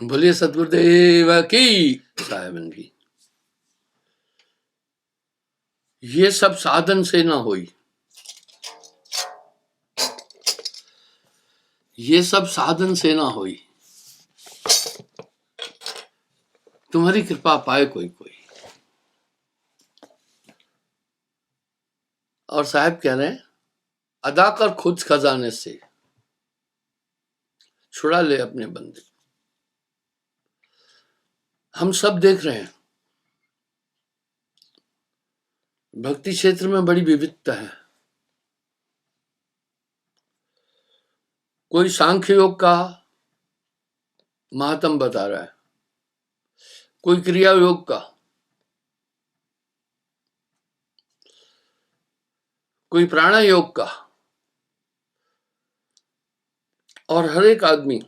बोलिए सतगुरुदेव की साहेबन की। ये सब साधन से ना होई, ये सब साधन से ना होई, तुम्हारी कृपा पाए कोई कोई। और साहब कह रहे हैं अदा कर खुद खजाने से, छुड़ा ले अपने बंदे। हम सब देख रहे हैं भक्ति क्षेत्र में बड़ी विविधता है। कोई सांख्य योग का महात्म बता रहा है, कोई क्रिया योग का, कोई प्राणायोग का, और हर एक आदमी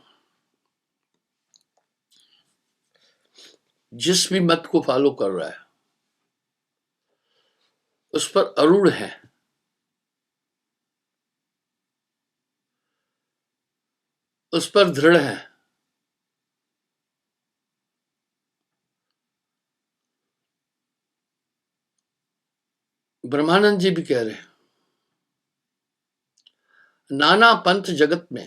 जिस भी मत को फॉलो कर रहा है उस पर अरूढ़ है। उस पर दृढ़ है। ब्रह्मानंद जी भी कह रहे हैं नाना पंथ जगत में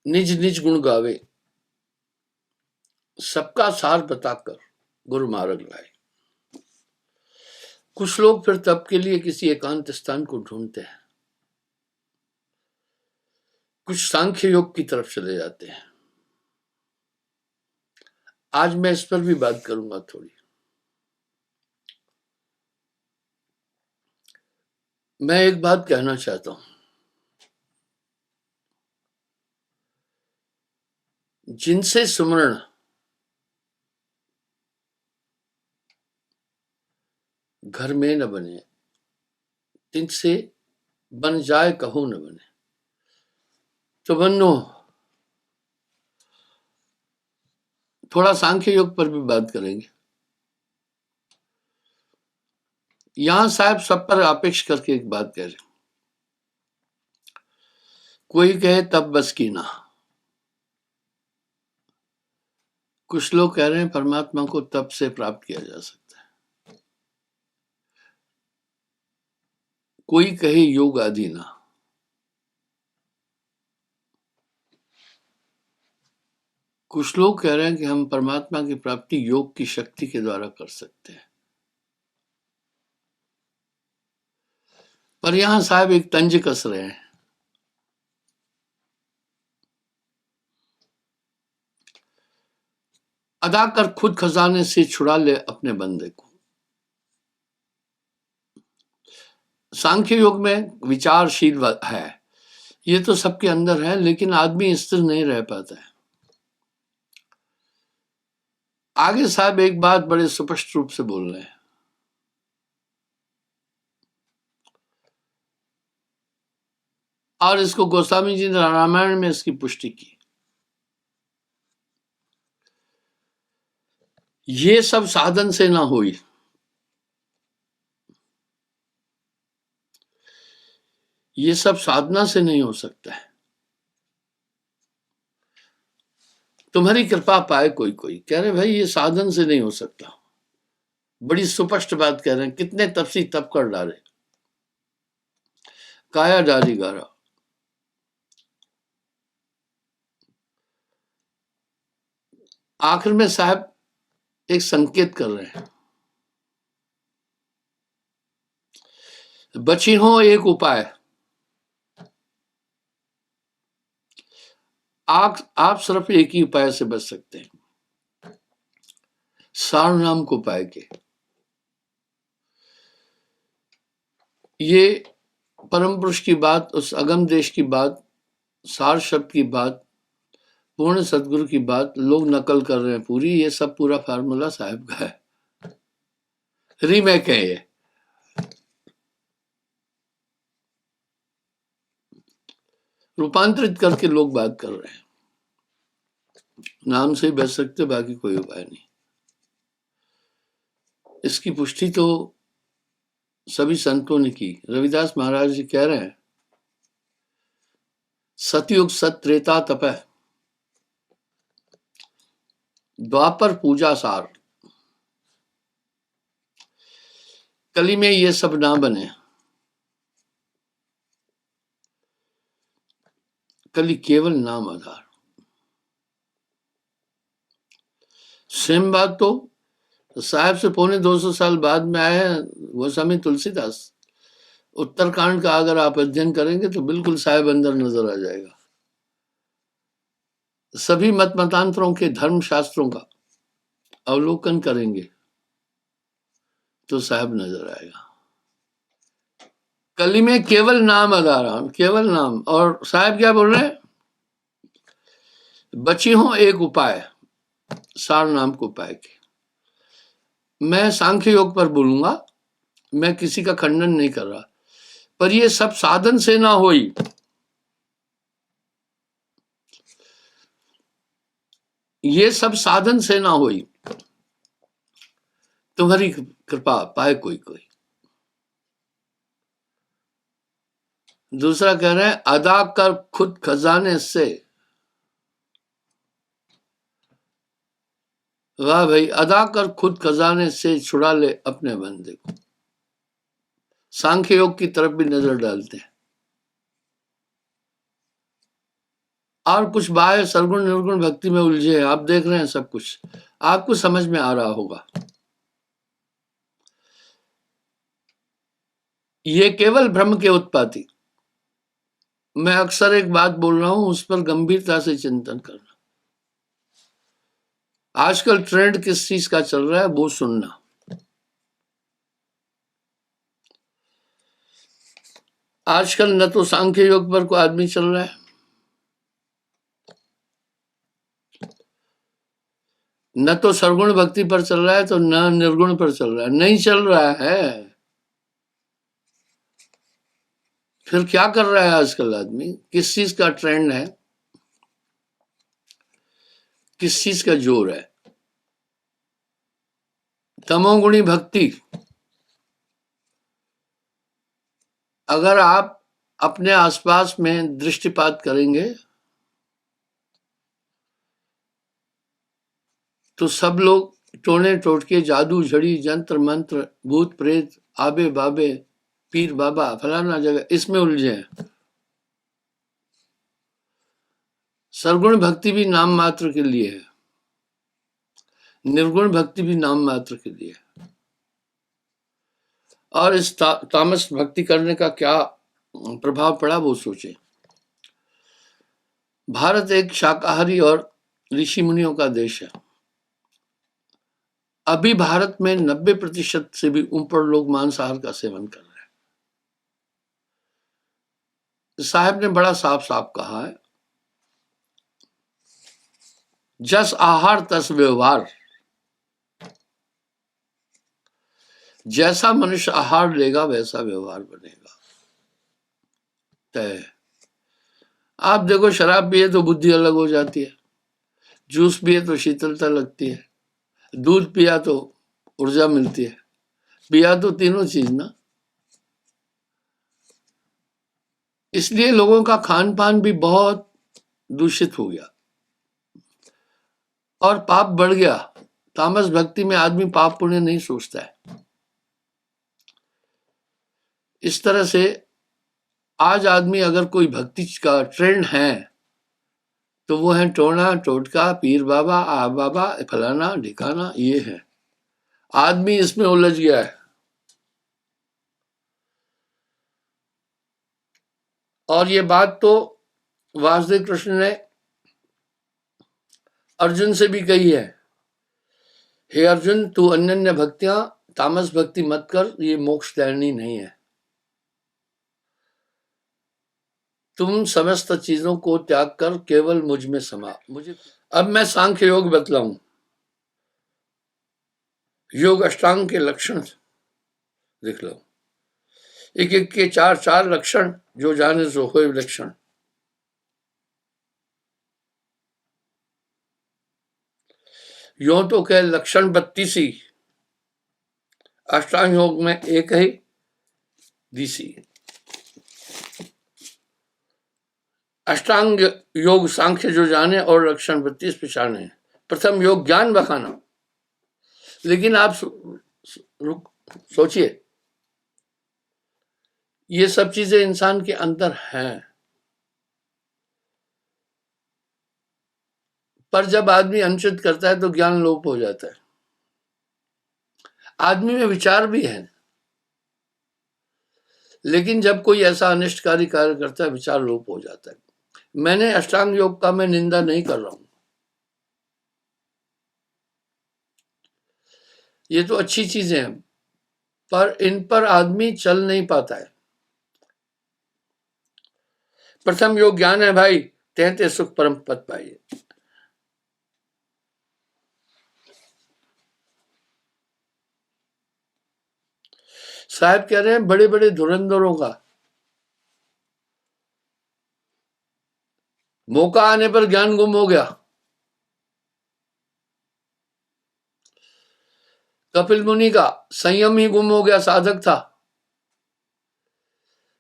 निज निज गुण गावे, सबका सार बताकर गुरु मार्ग लाए। कुछ लोग फिर तप के लिए किसी एकांत स्थान को ढूंढते हैं, कुछ सांख्य योग की तरफ चले जाते हैं। आज मैं इस पर भी बात करूंगा थोड़ी। मैं एक बात कहना चाहता हूं, जिनसे सुमरण घर में न बने, तिनसे बन जाए कहो न बने। तो बन्नो थोड़ा सांख्य योग पर भी बात करेंगे। यहां साहब सब पर अपेक्ष करके एक बात कह रहे, कोई कहे तब बस की ना। कुछ लोग कह रहे हैं परमात्मा को तप से प्राप्त किया जा सकता है, कोई कहे योग आदि ना। कुछ लोग कह रहे हैं कि हम परमात्मा की प्राप्ति योग की शक्ति के द्वारा कर सकते हैं। पर यहां साहब एक तंज कस रहे हैं। अदा कर खुद खजाने से, छुड़ा ले अपने बंदे को। सांख्य योग में विचारशील है, ये तो सबके अंदर है, लेकिन आदमी स्थिर नहीं रह पाता है। आगे साहब एक बात बड़े स्पष्ट रूप से बोल रहे हैं, और इसको गोस्वामी जी ने रामायण में इसकी पुष्टि की। ये सब साधन से ना हुई, ये सब साधना से नहीं हो सकता है। तुम्हारी कृपा पाए कोई कोई। कह रहे भाई ये साधन से नहीं हो सकता। बड़ी स्पष्ट बात कह रहे हैं। कितने तपसी तप कर डाले, काया डाली गारा। आखिर में साहब एक संकेत कर रहे हैं, बची हो एक उपाय। आप सिर्फ एक ही उपाय से बच सकते हैं, सार नाम को पाए के। ये परम पुरुष की बात, उस अगम देश की बात, सार शब्द की बात, पूर्ण सदगुरु की बात लोग नकल कर रहे हैं पूरी। ये सब पूरा फार्मूला साहब का है, रीमेक है ये। रूपांतरित करके लोग बात कर रहे हैं। नाम से ही बच सकते, बाकी कोई उपाय नहीं। इसकी पुष्टि तो सभी संतों ने की। रविदास महाराज जी कह रहे हैं, सतयुग सत त्रेता तपह, द्वापर पूजा सार, कली में ये सब ना बने। कली केवल नाम आधार। सेम बात तो साहब से 250 साल बाद में आए हैं गोस्वामी तुलसीदास। उत्तरकांड का अगर आप अध्ययन करेंगे तो बिल्कुल साहेब अंदर नजर आ जाएगा। सभी मत मतांतरों के धर्म शास्त्रों का अवलोकन करेंगे तो साहब नजर आएगा। कली में केवल नाम आधार, केवल नाम। और साहब क्या बोल रहे हैं, बची हो एक उपाय, सार नाम को उपाय के। मैं सांख्य योग पर बोलूंगा, मैं किसी का खंडन नहीं कर रहा, पर ये सब साधन से ना होई। ये सब साधन से ना होई, तुम्हारी कृपा पाए कोई कोई। दूसरा कह रहे हैं, अदा कर खुद खजाने से। वाह भाई, अदा कर खुद खजाने से, छुड़ा ले अपने बंदे को। सांख्य योग की तरफ भी नजर डालते हैं। और कुछ बाह्य सरगुण निर्गुण भक्ति में उलझे हैं, आप देख रहे हैं सब कुछ, आपको समझ में आ रहा होगा। ये केवल भ्रम के उत्पाती। मैं अक्सर एक बात बोल रहा हूं, उस पर गंभीरता से चिंतन करना। आजकल ट्रेंड किस चीज का चल रहा है वो सुनना। आजकल न तो सांख्य योग पर कोई आदमी चल रहा है, न तो सरगुण भक्ति पर चल रहा है, तो न निर्गुण पर चल रहा है। नहीं चल रहा है, फिर क्या कर रहा है आजकल आदमी? किस चीज का ट्रेंड है, किस चीज का जोर है? तमोगुणी भक्ति। अगर आप अपने आसपास में दृष्टिपात करेंगे तो सब लोग टोने टोटके, जादू झड़ी, जंत्र मंत्र, भूत प्रेत, आबे बाबे, पीर बाबा, फलाना जगह, इसमें उलझे हैं। सरगुण भक्ति भी नाम मात्र के लिए है, निर्गुण भक्ति भी नाम मात्र के लिए है। और इस तामस भक्ति करने का क्या प्रभाव पड़ा वो सोचे। भारत एक शाकाहारी और ऋषि मुनियों का देश है। अभी भारत में 90% से भी ऊपर लोग मांसाहार का सेवन कर रहे हैं। साहब ने बड़ा साफ साफ कहा है, जस आहार तस व्यवहार। जैसा मनुष्य आहार लेगा वैसा व्यवहार बनेगा। तय। आप देखो, शराब पिए तो बुद्धि अलग हो जाती है, जूस पिए तो शीतलता लगती है, दूध पिया तो ऊर्जा मिलती है, पिया तो तीनों चीज ना। इसलिए लोगों का खान पान भी बहुत दूषित हो गया और पाप बढ़ गया। तामस भक्ति में आदमी पाप पुण्य नहीं सोचता है। इस तरह से आज आदमी अगर कोई भक्ति का ट्रेंड है तो वो है टोना टोटका, पीर बाबा, आ बाबा, फलाना ढिकाना, ये है। आदमी इसमें उलझ गया है। और ये बात तो वासुदेव कृष्ण ने अर्जुन से भी कही है, हे अर्जुन, तू अनन्य भक्तियां तामस भक्ति मत कर, ये मोक्ष दायिनी नहीं है। तुम समस्त चीजों को त्याग कर केवल मुझ में समा। मुझे अब मैं सांख्य योग बतलाऊं। योग अष्टांग के लक्षण देख लो, एक एक के चार चार लक्षण, जो जाने सो होए लक्षण। यो तो कह लक्षण 32 ही, अष्टांग योग में एक ही, DC। अष्टांग योग सांख्य जो जाने और लक्षण 32 पहचाने। प्रथम योग ज्ञान बखाना। लेकिन आप सोचिए, ये सब चीजें इंसान के अंदर हैं, पर जब आदमी अनुचित करता है तो ज्ञान लोप हो जाता है। आदमी में विचार भी है, लेकिन जब कोई ऐसा अनिष्टकारी कार्य करता है विचार लोप हो जाता है। मैंने अष्टांग योग का मैं निंदा नहीं कर रहा हूं, ये तो अच्छी चीजें हैं, पर इन पर आदमी चल नहीं पाता है। प्रथम योग ज्ञान है भाई, तेहते सुख परम पद पाइए। साहब कह रहे हैं बड़े बड़े धुरंधरों का मौका आने पर ज्ञान गुम हो गया। कपिल मुनि का संयम ही गुम हो गया, साधक था।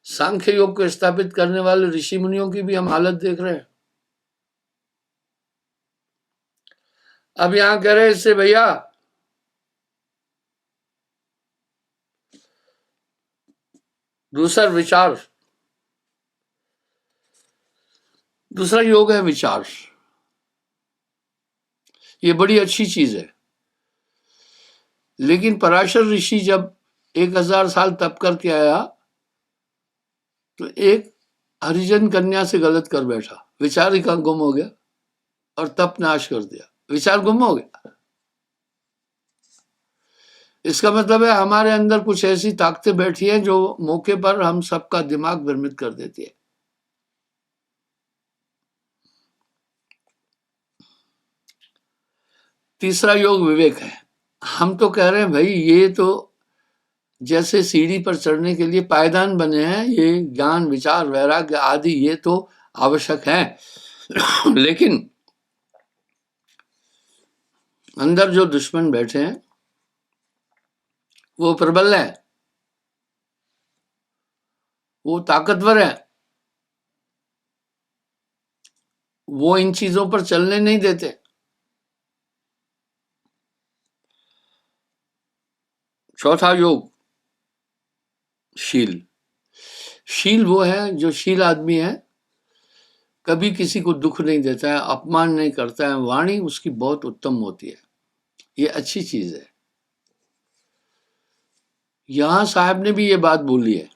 सांख्य योग को स्थापित करने वाले ऋषि मुनियों की भी हम हालत देख रहे हैं। अब यहां कह रहे हैं इससे भैया दूसरा विचार, दूसरा योग है विचार। ये बड़ी अच्छी चीज है, लेकिन पराशर ऋषि जब 1000 साल तप करके आया तो एक हरिजन कन्या से गलत कर बैठा, विचार ही कहां गुम हो गया और तप नाश कर दिया, विचार गुम हो गया। इसका मतलब है हमारे अंदर कुछ ऐसी ताकतें बैठी हैं जो मौके पर हम सबका दिमाग भ्रमित कर देती है। तीसरा योग विवेक है। हम तो कह रहे हैं भाई ये तो जैसे सीढ़ी पर चढ़ने के लिए पायदान बने हैं, ये ज्ञान विचार वैराग्य आदि ये तो आवश्यक है लेकिन अंदर जो दुश्मन बैठे हैं वो प्रबल है, वो ताकतवर है, वो इन चीजों पर चलने नहीं देते। चौथा योग शील। शील वो है जो शील आदमी है, कभी किसी को दुख नहीं देता है, अपमान नहीं करता है, वाणी उसकी बहुत उत्तम होती है, ये अच्छी चीज है। यहां साहब ने भी ये बात बोली है,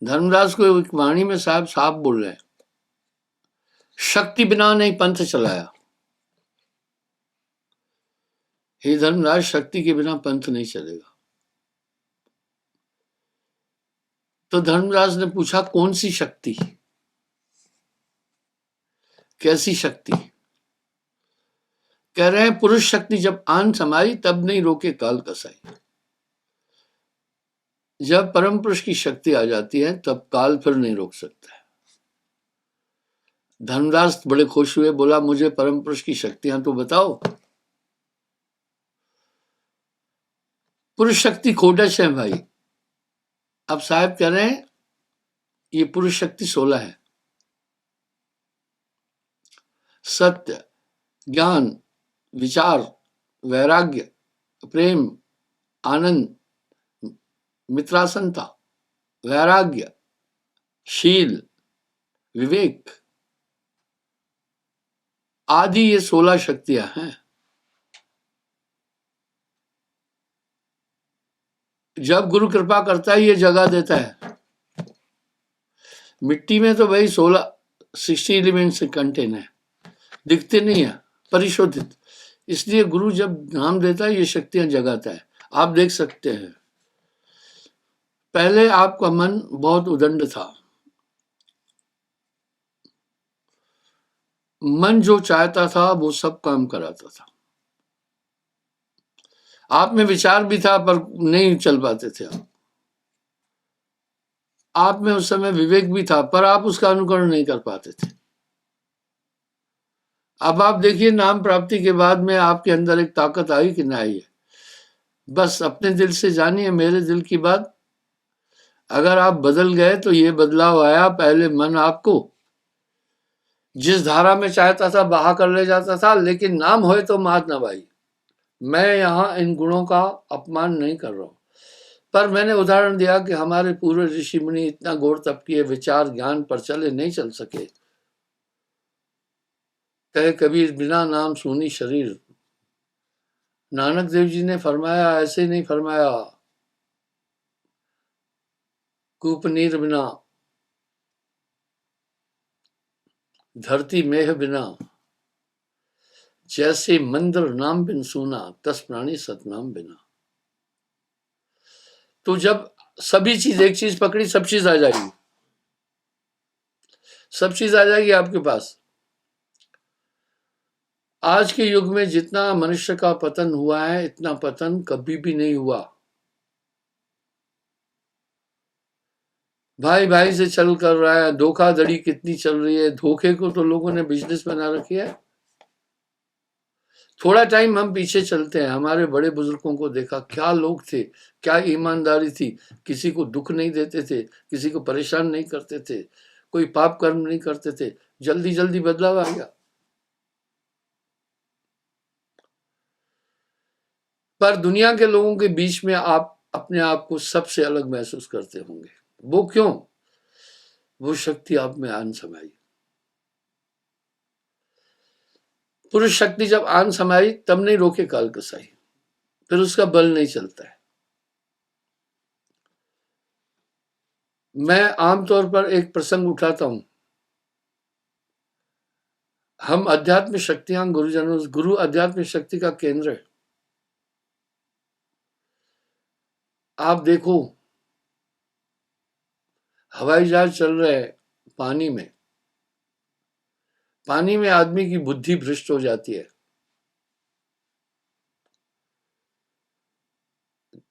धर्मदास को एक वाणी में साहब साफ बोल रहे हैं, शक्ति बिना नहीं पंथ चलाया। हे धर्मराज, शक्ति के बिना पंथ नहीं चलेगा। तो धर्मराज ने पूछा कौन सी शक्ति, कैसी शक्ति? कह रहे हैं पुरुष शक्ति जब आन समाई तब नहीं रोके काल कसाई। जब परम पुरुष की शक्ति आ जाती है तब काल फिर नहीं रोक सकता है। धर्मदास बड़े खुश हुए, बोला मुझे परम पुरुष की शक्तियां तो बताओ। पुरुष शक्ति खोडश है भाई। अब साहब कह रहे हैं ये पुरुष शक्ति 16 है। सत्य, ज्ञान, विचार, वैराग्य, प्रेम, आनंद, मित्रासनता, वैराग्य, शील, विवेक आदि ये 16 शक्तियां हैं। जब गुरु कृपा करता है ये जगा देता है। मिट्टी में तो भाई 60 एलिमेंट्स कंटेन है, दिखते नहीं है, परिशोधित। इसलिए गुरु जब नाम देता है ये शक्तियां जगाता है। आप देख सकते हैं पहले आपका मन बहुत उदंड था, मन जो चाहता था वो सब काम कराता था। आप में विचार भी था पर नहीं चल पाते थे। आप में उस समय विवेक भी था पर आप उसका अनुकरण नहीं कर पाते थे। अब आप देखिए नाम प्राप्ति के बाद में आपके अंदर एक ताकत आई कि ना आई है। बस अपने दिल से जानिए मेरे दिल की बात। अगर आप बदल गए तो ये बदलाव आया पहले मन आपको जिस धारा में चाहता था बहा कर ले जाता था, लेकिन नाम होए तो मात न भाई। मैं यहाँ इन गुणों का अपमान नहीं कर रहा हूँ, पर मैंने उदाहरण दिया कि हमारे पूर्व ऋषि मुनि इतना घोर तप किए, विचार ज्ञान पर चले नहीं चल सके। कहे कबीर बिना नाम सूनी शरीर। नानक देव जी ने फरमाया ऐसे नहीं फरमाया, कूपनीर बिना धरती मेह बिना, जैसे मंदिर नाम बिन सूना तस प्राणी सतनाम बिना। तो जब सभी चीज, एक चीज पकड़ी सब चीज आ जाएगी, सब चीज आ जाएगी आपके पास। आज के युग में जितना मनुष्य का पतन हुआ है, इतना पतन कभी भी नहीं हुआ। भाई भाई से चल कर रहा है, धोखाधड़ी कितनी चल रही है, धोखे को तो लोगों ने बिजनेस बना रखी है। थोड़ा टाइम हम पीछे चलते हैं, हमारे बड़े बुजुर्गों को देखा, क्या लोग थे, क्या ईमानदारी थी, किसी को दुख नहीं देते थे, किसी को परेशान नहीं करते थे, कोई पाप कर्म नहीं करते थे, जल्दी जल्दी बदलाव आ गया। पर दुनिया के लोगों के बीच में आप अपने आप को सबसे अलग महसूस करते होंगे। वो क्यों? वो शक्ति आप में आन समाई। पुरुष शक्ति जब आन समाई तब नहीं रोके काल कसाई, फिर उसका बल नहीं चलता है। मैं आमतौर पर एक प्रसंग उठाता हूं। हम अध्यात्म शक्तियां गुरुजनों, गुरु अध्यात्म शक्ति का केंद्र है। आप देखो, हवाई जहाज चल रहे हैं पानी में, पानी में आदमी की बुद्धि भ्रष्ट हो जाती है,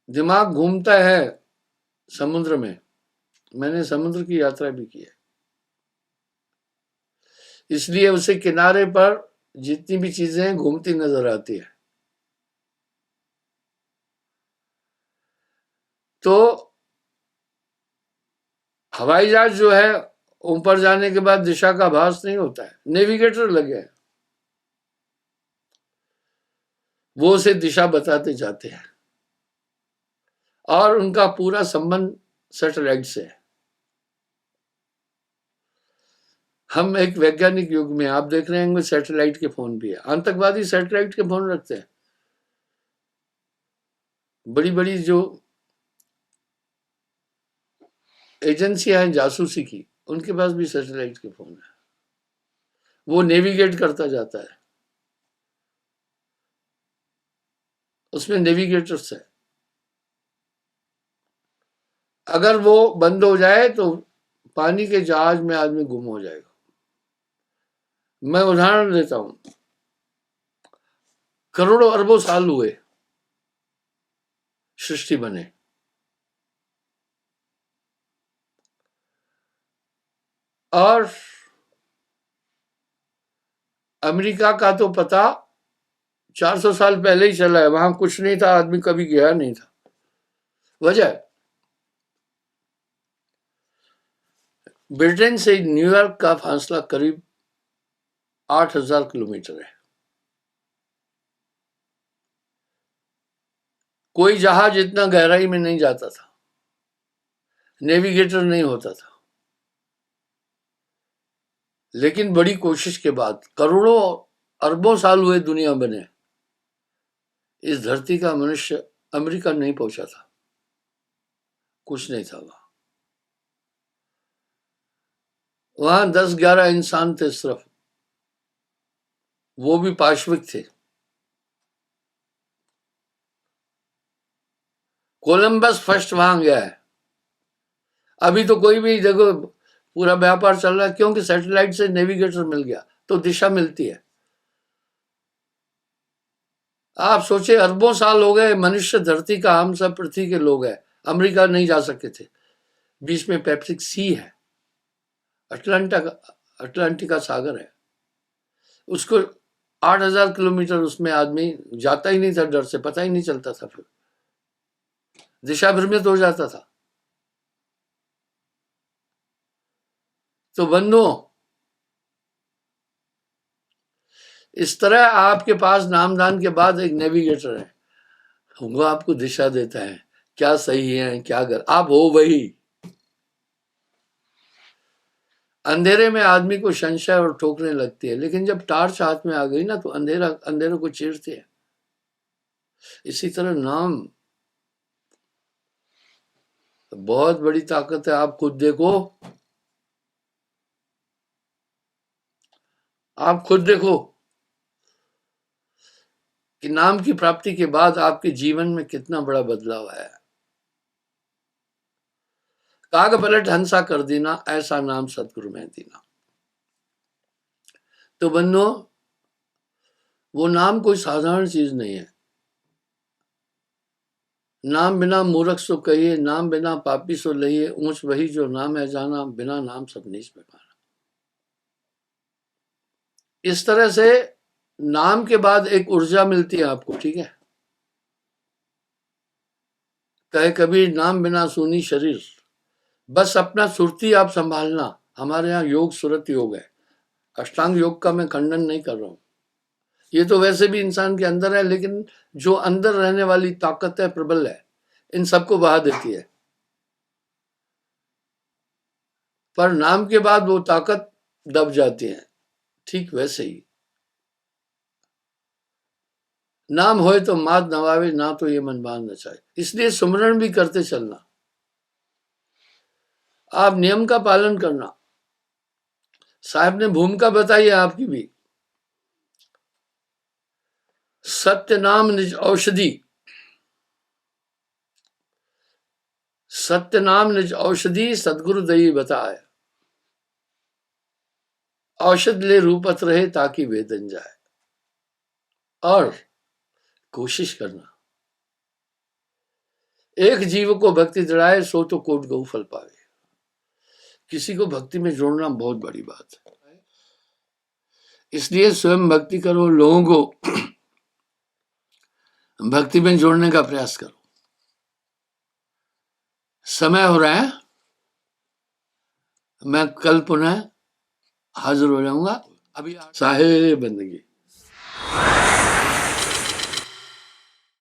दिमाग घूमता है समुद्र में। मैंने समुद्र की यात्रा भी की है, इसलिए उसे किनारे पर जितनी भी चीजें घूमती नजर आती है। तो हवाई जहाज जो है, ऊपर जाने के बाद दिशा का आभास नहीं होता है, नेविगेटर लगे हैं, वो उसे दिशा बताते जाते हैं, और उनका पूरा संबंध सैटेलाइट से है। हम एक वैज्ञानिक युग में, आप देख रहे होंगे सैटेलाइट के फोन भी है, आतंकवादी सैटेलाइट के फोन रखते हैं। बड़ी बड़ी जो एजेंसियां हैं जासूसी की, उनके पास भी सैटेलाइट के फोन है, वो नेविगेट करता जाता है, उसमें नेविगेटर्स है। अगर वो बंद हो जाए तो पानी के जहाज में आदमी गुम हो जाएगा। मैं उदाहरण देता हूं, करोड़ों अरबों साल हुए सृष्टि बने, और अमेरिका का तो पता 400 साल पहले ही चला है, वहां कुछ नहीं था, आदमी कभी गया नहीं था। वजह, ब्रिटेन से न्यूयॉर्क का फासला करीब 8,000 किलोमीटर है। कोई जहाज इतना गहराई में नहीं जाता था, नेविगेटर नहीं होता था, लेकिन बड़ी कोशिश के बाद करोड़ों अरबों साल हुए दुनिया बने, इस धरती का मनुष्य अमेरिका नहीं पहुंचा था, कुछ नहीं था वहां। वहां 10-11 इंसान थे सिर्फ, वो भी पाश्विक थे। कोलंबस फर्स्ट वहां गया है। अभी तो कोई भी देखो पूरा व्यापार चल रहा है, क्योंकि सैटेलाइट से नेविगेटर मिल गया तो दिशा मिलती है। आप सोचे अरबों साल हो गए मनुष्य धरती का, हम सब पृथ्वी के लोग हैं, अमेरिका नहीं जा सके थे। बीच में पैसिफिक सी है, अटलांटिका सागर है, उसको 8,000 किलोमीटर उसमें आदमी जाता ही नहीं था, डर से पता ही नहीं चलता था। फिर दिशा भ्रमित हो जाता था। तो बंधुओं, इस तरह आपके पास नामदान के बाद एक नेविगेटर है, वो आपको दिशा देता है, क्या सही है क्या गलत, आप हो वही। अंधेरे में आदमी को संशय और ठोकने लगती है, लेकिन जब टार्च हाथ में आ गई ना, तो अंधेरा अंधेरे को चीरती है। इसी तरह नाम बहुत बड़ी ताकत है। आप खुद देखो, आप खुद देखो कि नाम की प्राप्ति के बाद आपके जीवन में कितना बड़ा बदलाव आया। काग पलट हंसा कर देना, ऐसा नाम सतगुरु में देना। तो बंधुओं, वो नाम कोई साधारण चीज नहीं है। नाम बिना मूर्ख सो कहिए, नाम बिना पापी सो लहिए, ऊंच वही जो नाम है जाना, बिना नाम सब नीच बेमाना। इस तरह से नाम के बाद एक ऊर्जा मिलती है आपको, ठीक है। कहे कबीर नाम बिना सूनी शरीर, बस अपना सुरती आप संभालना। हमारे यहाँ योग सुरत योग है, अष्टांग योग का मैं खंडन नहीं कर रहा हूं। ये तो वैसे भी इंसान के अंदर है, लेकिन जो अंदर रहने वाली ताकत है, प्रबल है, इन सबको बहा देती है। पर नाम के बाद वो ताकत दब जाती है। ठीक वैसे ही नाम होए तो मात नवावे, ना तो ये मन बांध नचाए। इसलिए सुमरण भी करते चलना, आप नियम का पालन करना। साहब ने भूमिका बताई है आपकी भी। सत्य नाम निज औषधि, सत्य नाम निज औषधि, सदगुरु दई बताए। औषध ले रूपत रहे ताकि वेदन जाए। और कोशिश करना, एक जीव को भक्ति दृढ़ाए, सो तो कोट गौ फल पावे। किसी को भक्ति में जोड़ना बहुत बड़ी बात है। इसलिए स्वयं भक्ति करो, लोगों को भक्ति में जोड़ने का प्रयास करो। समय हो रहा है, मैं कल पुनः हाजिर हो जाऊंगा। अभी साहेब बंदगी।